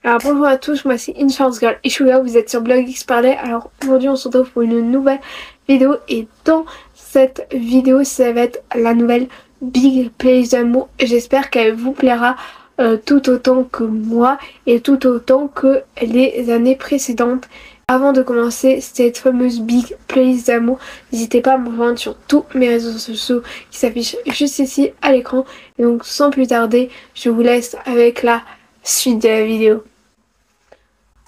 Alors bonjour à tous, moi c'est Inchance Girl et je suis là, vous êtes sur Blog X Parler. Alors aujourd'hui on se retrouve pour une nouvelle vidéo et dans cette vidéo ça va être la nouvelle Big Playlist d'amour. J'espère qu'elle vous plaira tout autant que moi et tout autant que les années précédentes. Avant de commencer cette fameuse Big Playlist d'amour, n'hésitez pas à me rejoindre sur tous mes réseaux sociaux qui s'affichent juste ici à l'écran. Et donc sans plus tarder, je vous laisse avec la suite de la vidéo.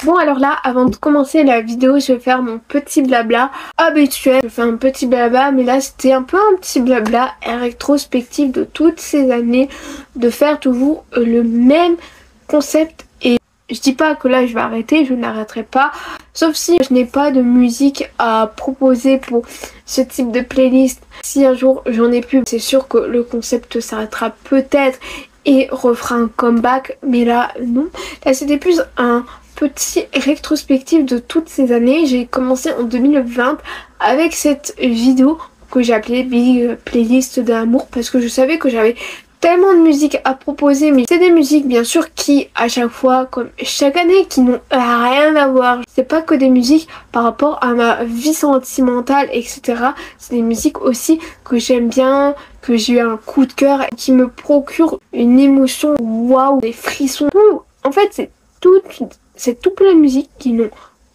Bon alors là, avant de commencer la vidéo, je vais faire mon petit blabla habituel. Je fais un petit blabla, mais là c'était un peu un petit blabla rétrospectif de toutes ces années, de faire toujours le même concept. Et je dis pas que là je vais arrêter, je n'arrêterai pas, sauf si je n'ai pas de musique à proposer pour ce type de playlist. Si un jour j'en ai plus, c'est sûr que le concept s'arrêtera peut-être et refera un comeback, mais là non. Là c'était plus un petit rétrospectif de toutes ces années. J'ai commencé en 2020 avec cette vidéo que j'ai appelée Big Playlist d'amour parce que je savais que j'avais tellement de musique à proposer, mais c'est des musiques bien sûr qui à chaque fois, comme chaque année, qui n'ont rien à voir. C'est pas que des musiques par rapport à ma vie sentimentale, etc. C'est des musiques aussi que j'aime bien, que j'ai eu un coup de cœur, qui me procurent une émotion, waouh, des frissons. En fait, c'est tout plein de musiques qui n'ont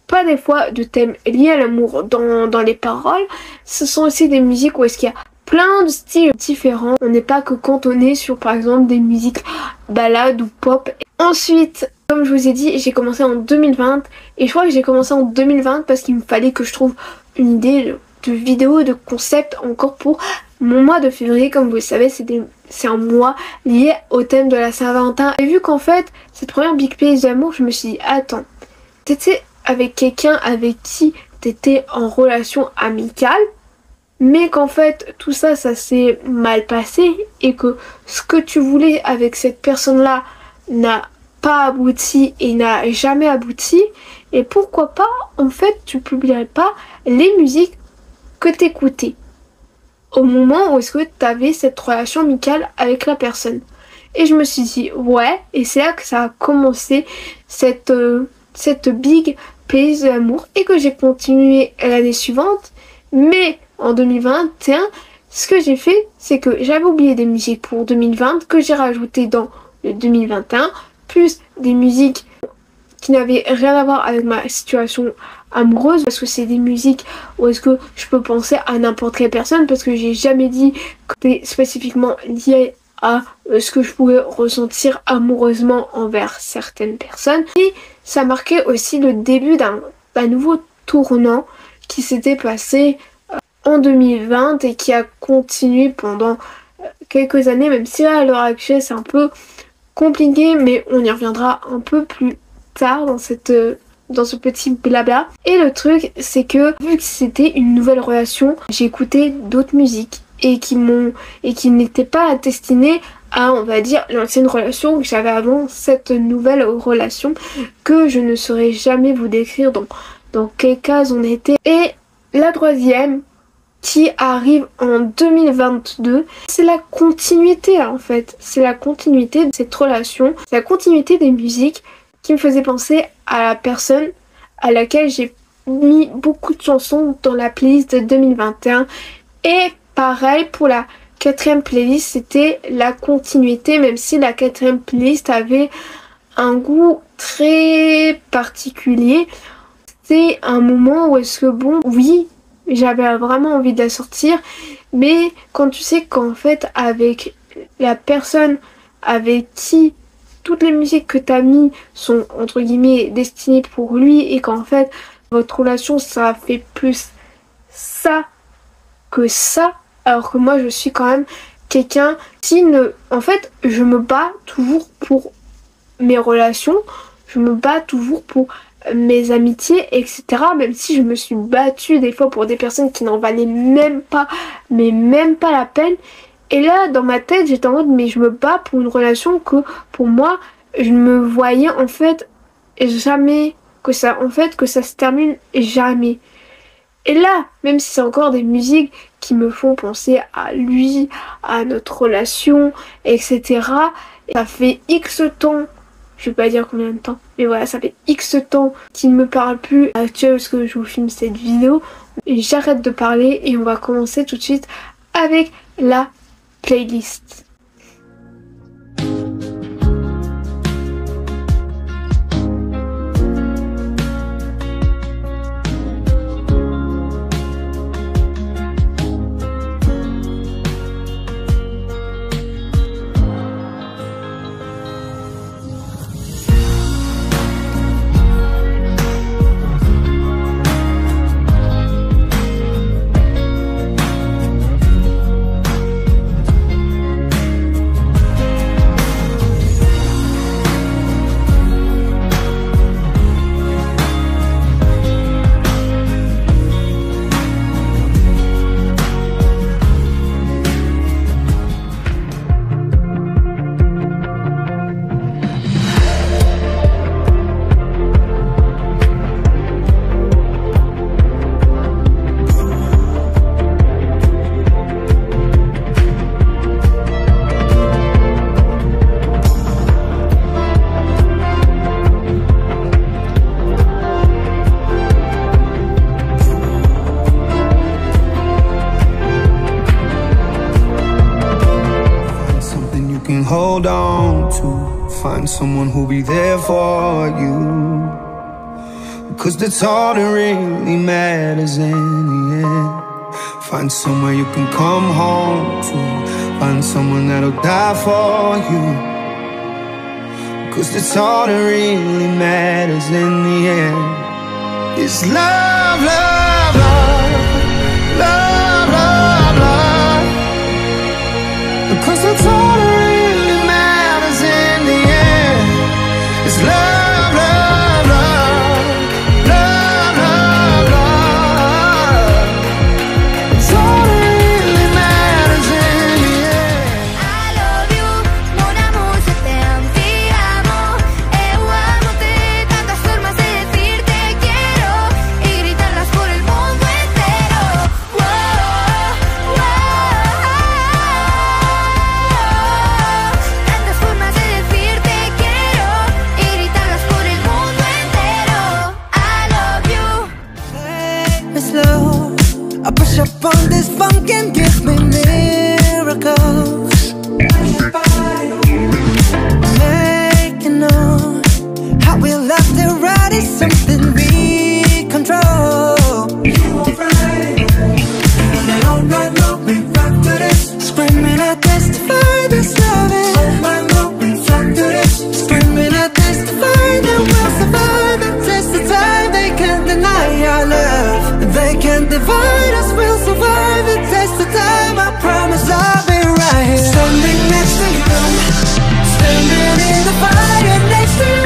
pas des fois de thèmes liés à l'amour dans les paroles. Ce sont aussi des musiques où est-ce qu'il y a plein de styles différents. On n'est pas que cantonné sur par exemple des musiques ballades ou pop. Ensuite, comme je vous ai dit, j'ai commencé en 2020 et je crois que j'ai commencé en 2020 parce qu'il me fallait que je trouve une idée de vidéo, de concept encore pour mon mois de février. Comme vous le savez, c'est un mois lié au thème de la Saint-Valentin. Et vu qu'en fait, cette première Big Playlist d'amour, je me suis dit, attends, t'étais avec quelqu'un avec qui t'étais en relation amicale, mais qu'en fait tout ça s'est mal passé et que ce que tu voulais avec cette personne-là n'a pas abouti et n'a jamais abouti, et pourquoi pas en fait tu publierais pas les musiques que t'écoutais au moment où est-ce que tu avais cette relation amicale avec la personne. Et je me suis dit ouais, et c'est là que ça a commencé cette Big Playlist d'amour et que j'ai continué l'année suivante. Mais en 2021, ce que j'ai fait, c'est que j'avais oublié des musiques pour 2020 que j'ai rajoutées dans le 2021, plus des musiques qui n'avaient rien à voir avec ma situation amoureuse, parce que c'est des musiques où est-ce que je peux penser à n'importe quelle personne, parce que j'ai jamais dit que c'était spécifiquement lié à ce que je pouvais ressentir amoureusement envers certaines personnes. Et ça marquait aussi le début d'un nouveau tournant qui s'était passé en 2020 et qui a continué pendant quelques années, même si là, à l'heure actuelle c'est un peu compliqué, mais on y reviendra un peu plus tard dans ce petit blabla. Et le truc, c'est que vu que c'était une nouvelle relation, j'ai écouté d'autres musiques et qui n'étaient pas destinées à, on va dire, l'ancienne relation que j'avais avant cette nouvelle relation, que je ne saurais jamais vous décrire dans quelle case on était. Et la troisième, qui arrive en 2022, c'est la continuité en fait. C'est la continuité de cette relation, c'est la continuité des musiques qui me faisaient penser à la personne à laquelle j'ai mis beaucoup de chansons dans la playlist de 2021. Et pareil pour la quatrième playlist, c'était la continuité, même si la quatrième playlist avait un goût très particulier. C'est un moment où est-ce que bon, oui, j'avais vraiment envie de la sortir, mais quand tu sais qu'en fait avec la personne avec qui toutes les musiques que t'as mis sont entre guillemets destinées pour lui, et qu'en fait votre relation ça fait plus ça que ça, alors que moi je suis quand même quelqu'un qui en fait je me bats toujours pour mes relations, je me bats toujours pour mes amitiés, etc. Même si je me suis battue des fois pour des personnes qui n'en valaient même pas, mais même pas la peine. Et là, dans ma tête, j'étais en mode, mais je me bats pour une relation que, pour moi, je me voyais en fait jamais, que ça se termine jamais. Et là, même si c'est encore des musiques qui me font penser à lui, à notre relation, etc. Ça fait X temps Je vais pas dire combien de temps. Mais voilà, ça fait X temps qu'il ne me parle plus actuellement parce que je vous filme cette vidéo. Et j'arrête de parler et on va commencer tout de suite avec la playlist. Hold on to find someone who'll be there for you, because that's all that really matters in the end. Find somewhere you can come home to, find someone that'll die for you, because that's all that really matters in the end. It's love, love, love, love, love, love, because that's all that up on this funk and give me miracles. Making known how we love to ride is something we control. And all night long we rock to this, screaming I testify this loving. All night long we rock to this, screaming I testify that we'll survive and test the time. They can't deny our love, they can't divide us. We'll survive and test the time. I promise I'll be right here, standing next to you, standing in the fire next to you.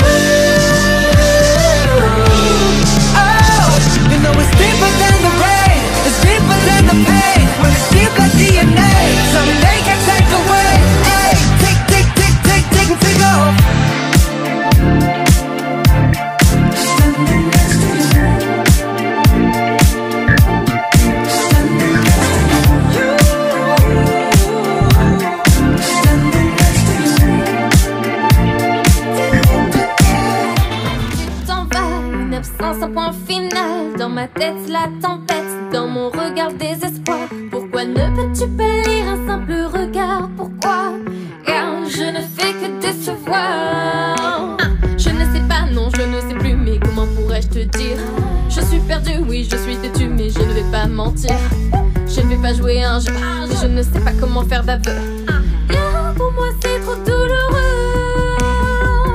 Oh, you know it's deeper than the rain, it's deeper than the pain. When it's deep like DNA, something they can take away. Hey, tick, tick, tick, tick, tick, tick off. Standing next to you. Un point final, dans ma tête la tempête, dans mon regard désespoir. Pourquoi ne peux-tu pas lire un simple regard? Pourquoi? Car je ne fais que décevoir. Je ne sais pas, non je ne sais plus, mais comment pourrais-je te dire? Je suis perdue, oui je suis têtue, mais je ne vais pas mentir. Je ne vais pas jouer un jeu, je ne sais pas comment faire d'aveu. Car pour moi c'est trop douloureux,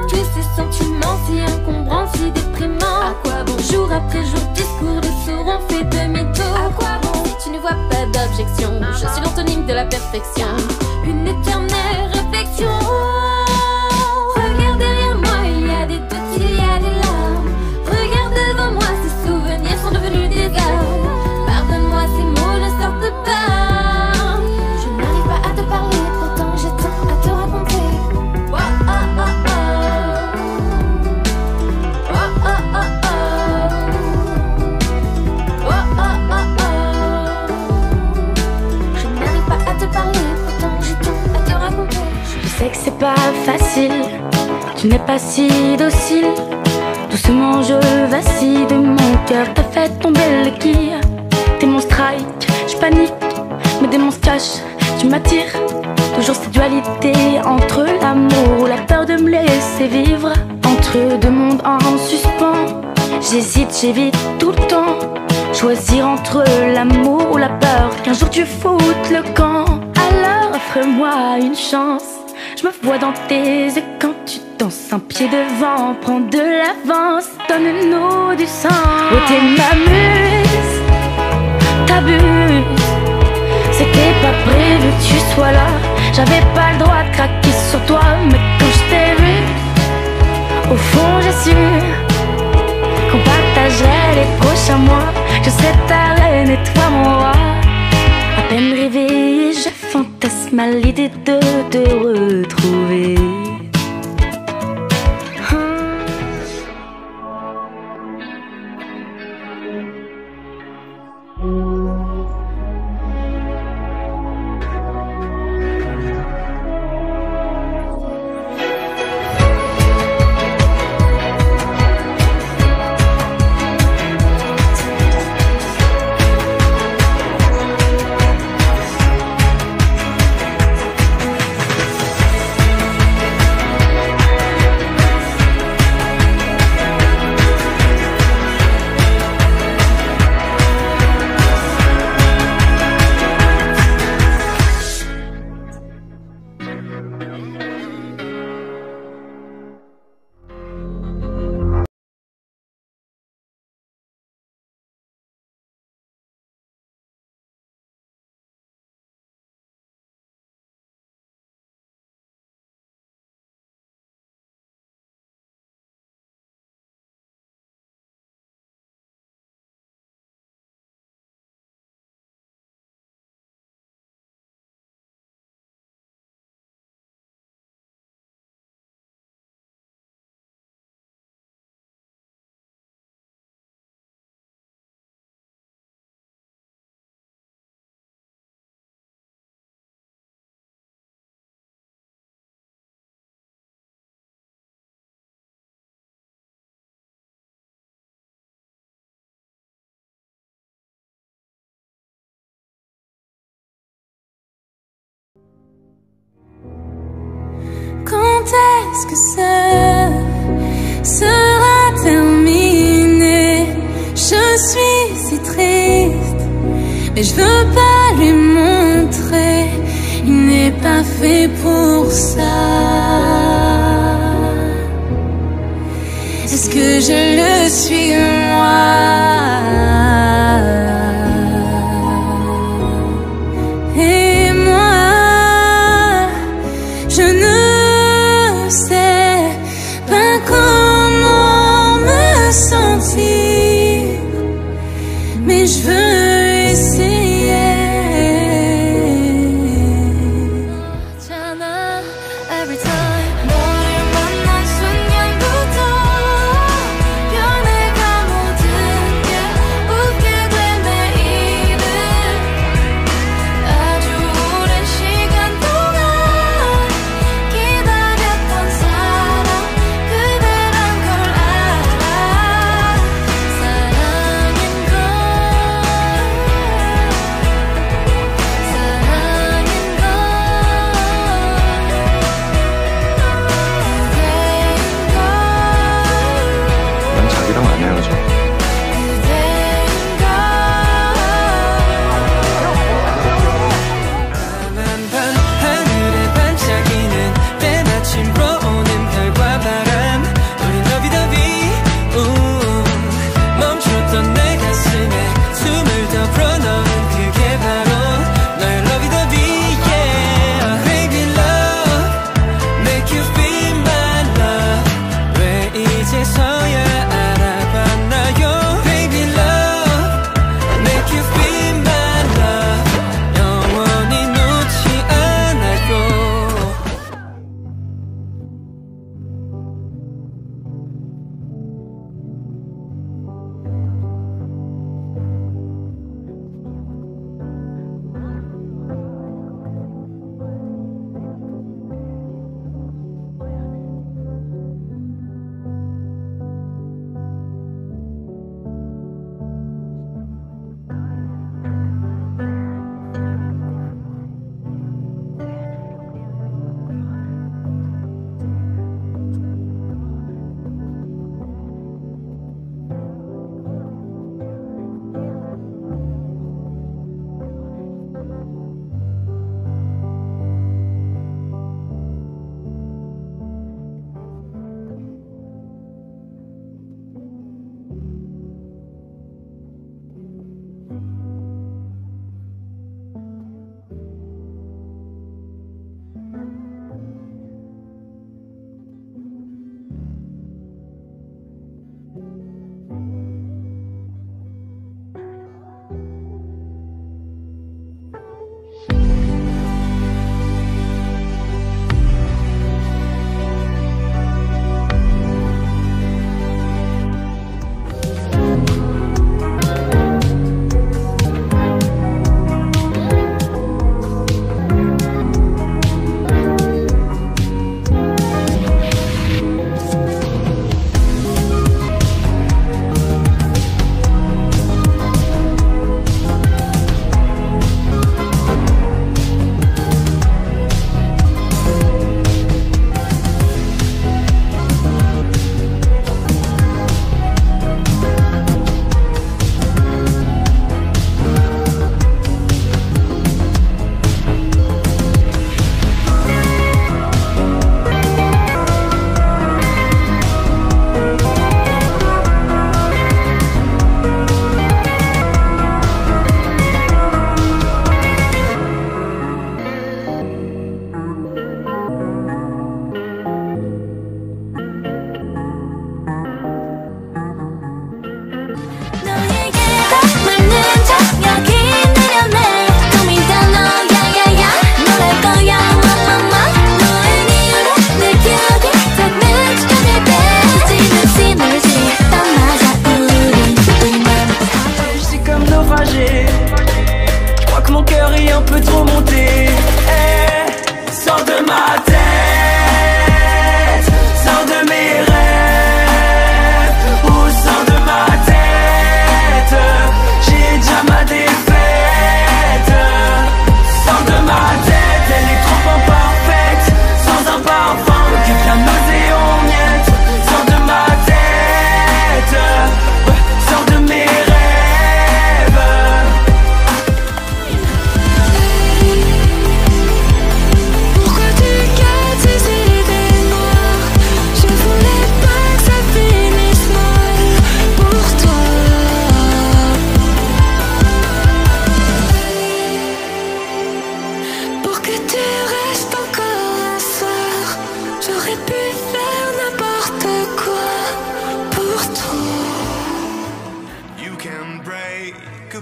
tous ces sentiments si encombrants, si déprimants. À quoi bon? Jour après jour, discours de sourds, on fait demi-tour. À quoi bon? Si tu ne vois pas d'objection, je suis l'antonyme de la perfection, une éternelle réflexion. Regarde derrière moi, il y a des doutes, il y a des larmes. Regarde devant moi, ces souvenirs sont devenus des armes. Pardonne-moi, ces mots ne sortent pas. Je n'arrive pas à te parler, pourtant j'ai tant à te raconter. Oh, oh, oh, oh. Je n'arrive pas à te parler, pourtant Tu n'es pas si docile. Doucement je vacille de mon cœur. T'as fait tomber le quille. T'es mon strike, je panique. Mes démons se cachent, tu m'attires. Toujours cette dualité entre l'amour ou la peur de me laisser vivre. Entre deux mondes en suspens. J'hésite, j'évite tout le temps. Choisir entre l'amour ou la peur qu'un jour tu foutes le camp. Alors offre-moi une chance. Je me vois dans tes yeux quand tu danses. Un pied devant, prends de l'avance. Donne-nous du sang. Oh t'es ma muse, t'abuses. C'était pas prévu que tu sois là. J'avais pas le droit de craquer sur toi. Mais quand je t'ai vu, au fond j'ai su qu'on partagerait les prochains mois. Je serai ta reine et toi mon roi. À peine réveillée, je fantasme à l'idée de te retrouver. Quand est-ce que ça sera terminé? Je suis si triste, mais je veux pas lui montrer. Il n'est pas fait pour ça. Est-ce que je le suis moi? Mais je veux essayer. Every time 너를 만난 순간부터 변해가 모든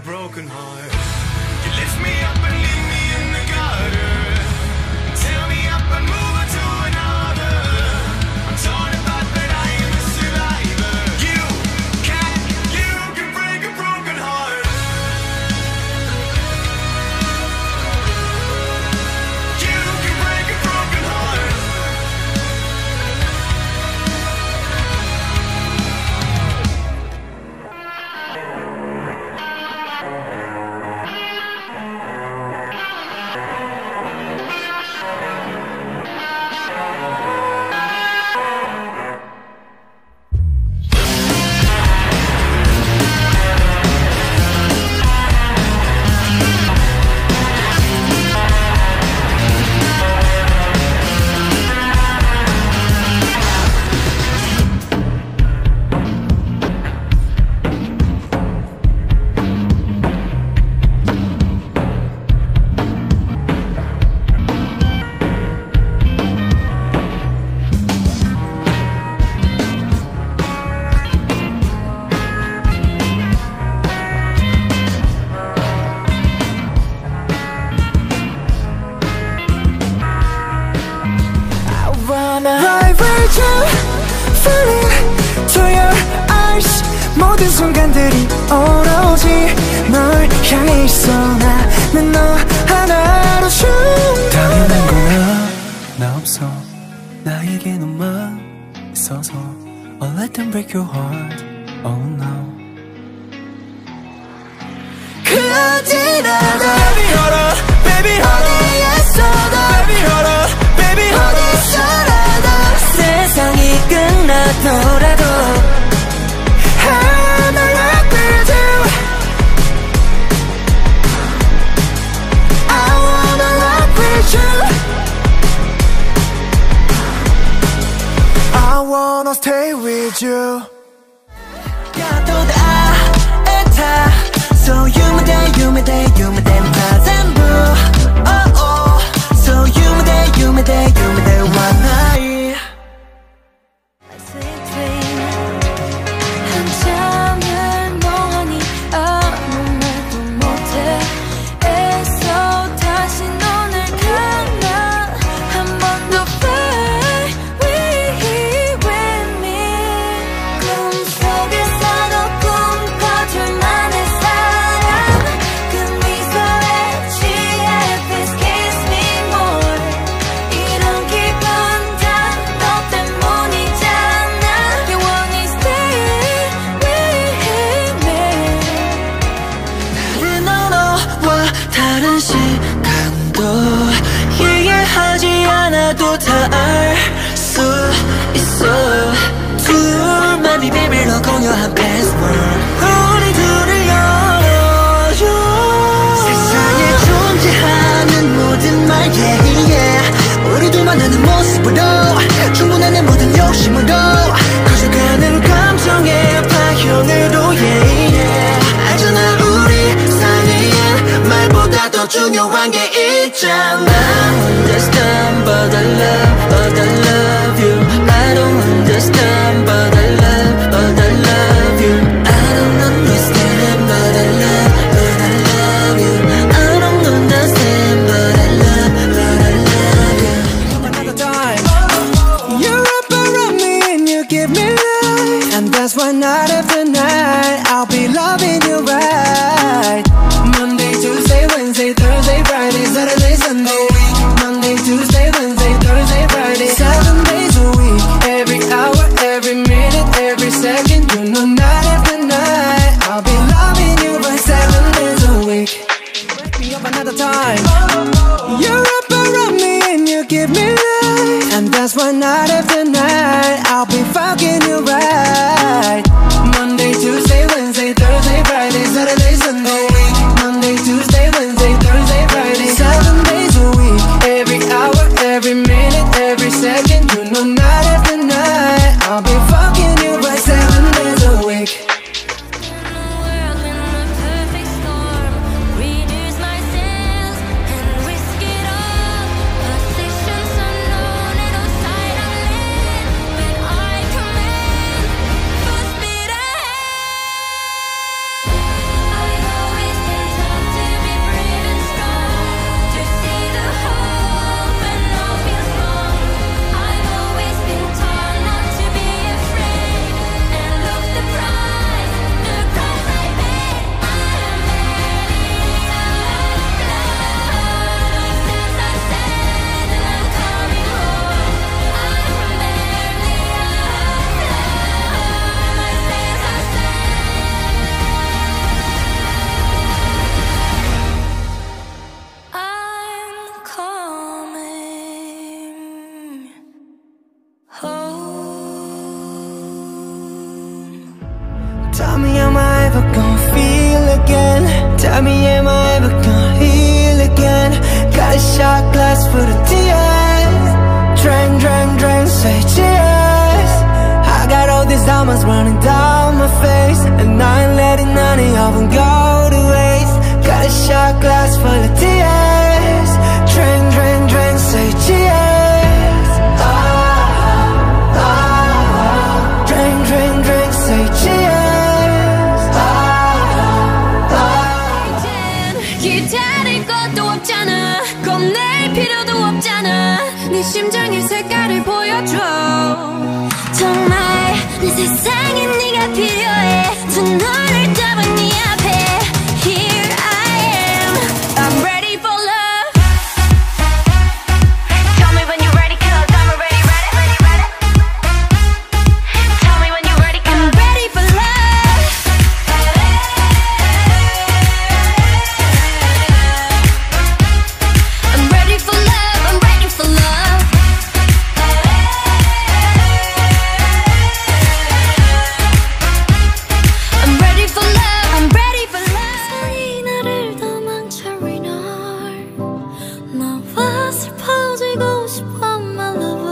broken heart. You lift me up and leave me in the gutter. Tear me up and move on to another. I'm torn apart but I am a survivor. You can break a broken heart. You can break a broken heart. Right with you, falling to your eyes. 모든 순간들이 오로지 널 향해 있어. 나는 너 하나로 춤. 당연한 거야 나 없어. 나에게 너만 있어서. I'll let them break your heart. Oh no. 그어디라도 Baby hold up, baby hold up. 어디에서도 Baby hold up, baby hold up. 어디서라도 세상이 끝나더라도 I'm in love with you. I wanna love with you. I wanna stay with you. So you my day, you my day, you my day, 전부. Oh oh. So you my day, you my day, you my day, one night. 한참을 멍하니 아무 말도 못해. 애써 다시 너를 강나 한 번 더 fly with me. 꿈속에서도 꿈꿔줄 만한 사랑. 그 미소에 취해 please kiss me more. 이런 기분 다 너 때문이잖아. 영원히 stay with me. 다른 언어와 다른 시간도 이해하지 않아도 다 알 수 있어. 둘만이 비밀로 공유한 password. 우리 둘을 열어줘. 세상에 존재하는 모든 말 yeah, yeah. 우리 둘만 아는 모습으로 충분해 내 모든 욕심으로 커져가는 감정의 파형으로 yeah, yeah. 알잖아 우리 사이엔 말보다 더 중요한 게 있잖아. Understand but I love you. I don't understand but I love you. I don't understand but I love you. I don't understand but I love you. Another time. You're up around me and you give me life. And that's why night after night I'll be loving you right. Monday, Tuesday, Wednesday, Thursday, Friday, Saturday, Sunday. Monday, Tuesday, Wednesday, Thursday, Friday, 7 days a week. Every hour, every minute, every second. You know night after night I'll be loving you right 7 days a week. Wake me up another time. You're up around me and you give me life. And that's why night after night I'll be fucking you right. Tell me am I ever gonna feel again? Tell me am I ever gonna heal again? Got a shot glass for the tears. Drink, drink, drink, say cheers. I got all these diamonds running down my face, and I ain't letting none of them go to waste. Got a shot glass full of tears. Drink, drink, drink, say cheers. Drink, drink, drink, say cheers. 기다릴 것도 없잖아, 겁낼 필요도 없잖아. 네 심장의 색깔을 보여줘. 정말 내 세상에 네가 필요해. 두 너를 잡은 네 앞에 Here I am, I'm ready for love. Tell me when you're ready, 'cause I'm already ready. Tell me when you're ready, 'cause I'm ready for love. I'm ready for love, I'm ready for love. I'm ready for love, I'm ready for love. 세상이 나를 도망쳐 ignore. 너와 슬퍼지고 싶어 my lover.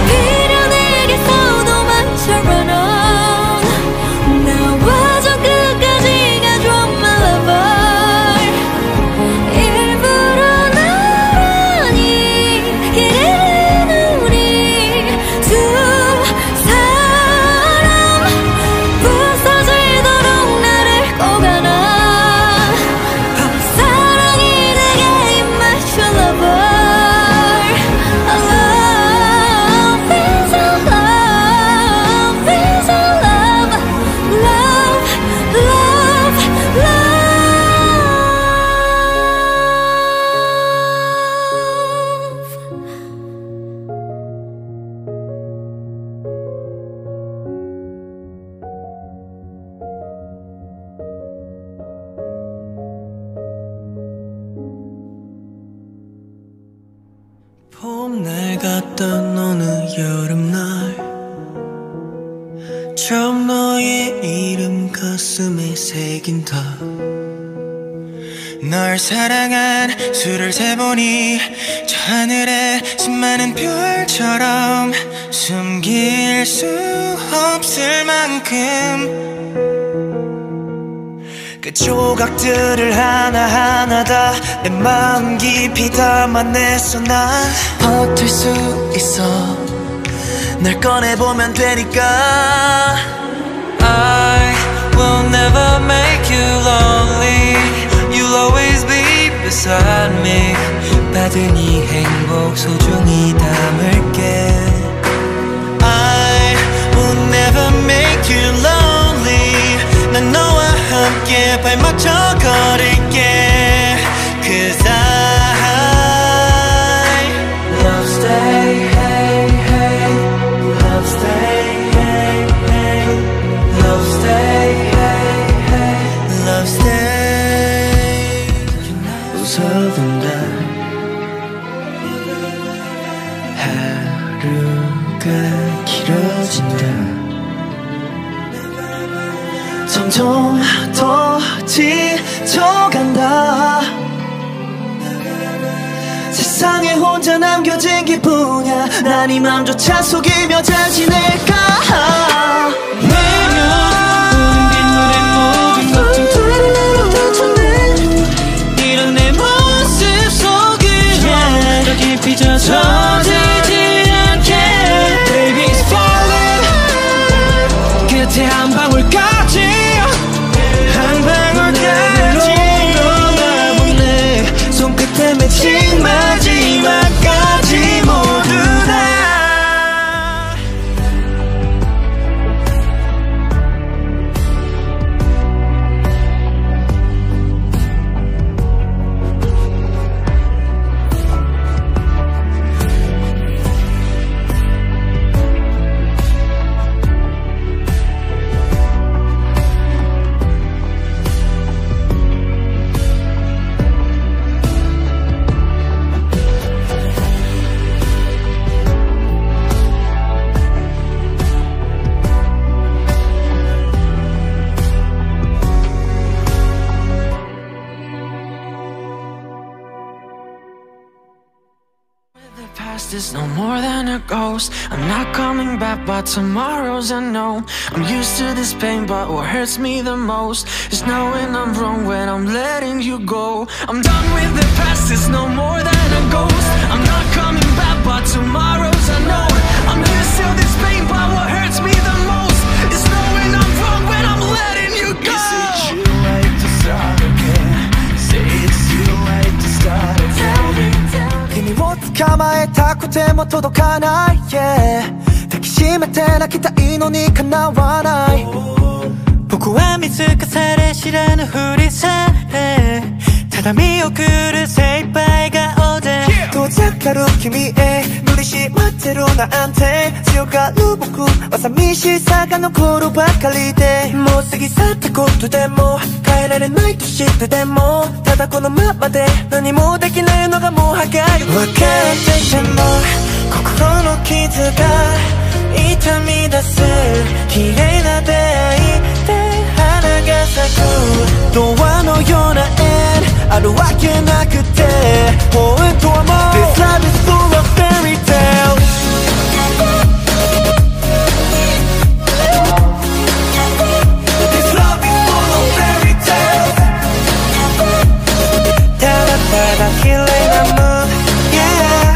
비려내게서 도망쳐 run on. 나와 저 끝까지 가줘 my lover. 일부러 나란히 기대는 우리 두 사람 부서지도록 나를 꼭 안아. 사랑이 내게 임마셔 lover. Love is a love, is a love, love, love, 봄날 같던 어느 여름날, 처음 너의 이름 가슴에 새긴다. 널 사랑한 수를 세보니 저 하늘에 수많은 별처럼 숨길 수 없을 만큼 그 조각들을 하나하나 다 내 마음 깊이 담아냈어. 난 버틸 수 있어. 날 꺼내보면 되니까. I will never make you lonely. You'll always be beside me. 받은 이 행복 소중히 담을게. I will never make you lonely. 난 너와 함께 발맞춰 걸을게. 'Cause I love stay, hey, hey. Love stay, hey, hey. Love stay, hey, hey. Love stay. 웃어둔 날 하루가 길어진다. 점점 더 지쳐간다. 세상에 혼자 남겨진 기분이야. 난 이 맘조차 속이며 잘 지낼까. 매년 우린 빗물에 녹은 걱정 두루두루 다쳤네. 이런 내 모습 속으로 더 깊이 젖어들지 않게. Baby it's falling. 끝에 한 방울까지, 한 방울까지 너만 내 손끝에 맺힌 마지막까지 모두 다. past is no more than a ghost. I'm not coming back, but tomorrow's unknown. I'm used to this pain, but what hurts me the most is knowing I'm wrong when I'm letting you go. I'm done with the past, it's no more than a ghost. I'm not coming back, but tomorrow's unknown. I'm used to this pain, but what hurts me the most is knowing I'm wrong when I'm letting you go. Is it too late to start again? Say it's too late to start again. Tell me, tell me. 君を捕まえたくても届かない、yeah、抱きしめて泣きたいのに叶わない。僕は見透かされ知らぬふりされ、ただ見送る精一杯顔で遠ざかる君へ無理し待ってるなんて、強がる僕は寂しさが残るばかりで、もう過ぎ去ったことでも変えられないと知ってても、ただこのままで何もできないのがもう歯がゆい。分かってても心の傷が痛み出す、綺麗な出会いで花が咲く童話のような縁あるわけなくて、本当はもう This love is full of fairy tales。 This love is full of fairy tales。 ただただ綺麗なムード Yeah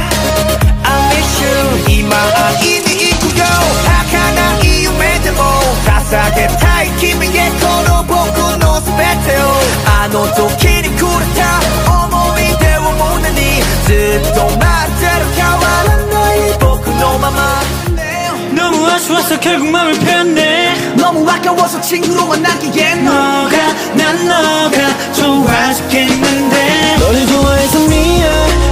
I miss you。 今会いに行くよ、儚い夢でも捧げたい君へこの僕の全てを、あの時にくれた思い出を胸にずっと待ってる、変わらない僕のまま。 너무 아쉬워서 결국 마음을 편내, 너무 아까워서 친구로 만나기엔 너가 난 너가 좋아 죽겠는데, 너를 좋아해서 미안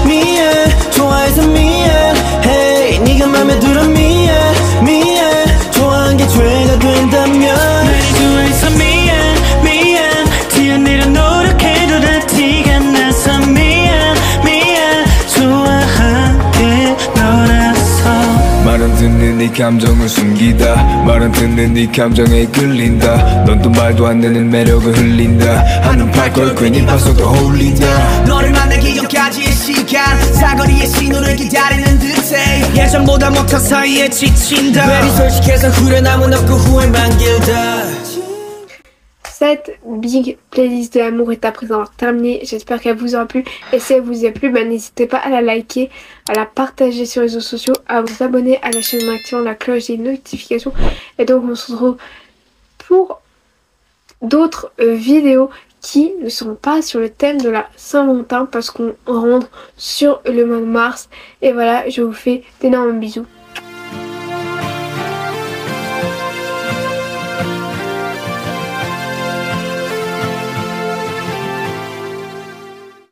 미안 좋아해서 미안 Hey 네가 맘에 들어 미안 미안 좋아한 게 죄가 된다면, 날 좋아해서 미안 미안 뛰어내려 노력해도 다 티가 나서 미안 미안 좋아한 게 너라서. 말은 듣는 네 감정을 숨기다, 말은 듣는 네 감정에 끌린다, 넌 또 말도 안 되는 매력을 흘린다, 하는 발걸 괜히 봐서도 홀린다. 너를 만나기 전까지의 시간 사거리의 신호를 기다리는 듯해, 예전보다 먹혀 사이에 지친다, 괜히 솔직해서 후련함은 없고 후회만 길다. Cette big playlist de l'amour est à présent terminée. J'espère qu'elle vous aura plu. Et si elle vous a plu, n'hésitez pas à la liker, à la partager sur les réseaux sociaux, à vous abonner à la chaîne en activant la cloche des notifications. Et donc on se retrouve pour d'autres vidéos qui ne seront pas sur le thème de la Saint-Valentin parce qu'on rentre sur le mois de mars. Et voilà, je vous fais d'énormes bisous.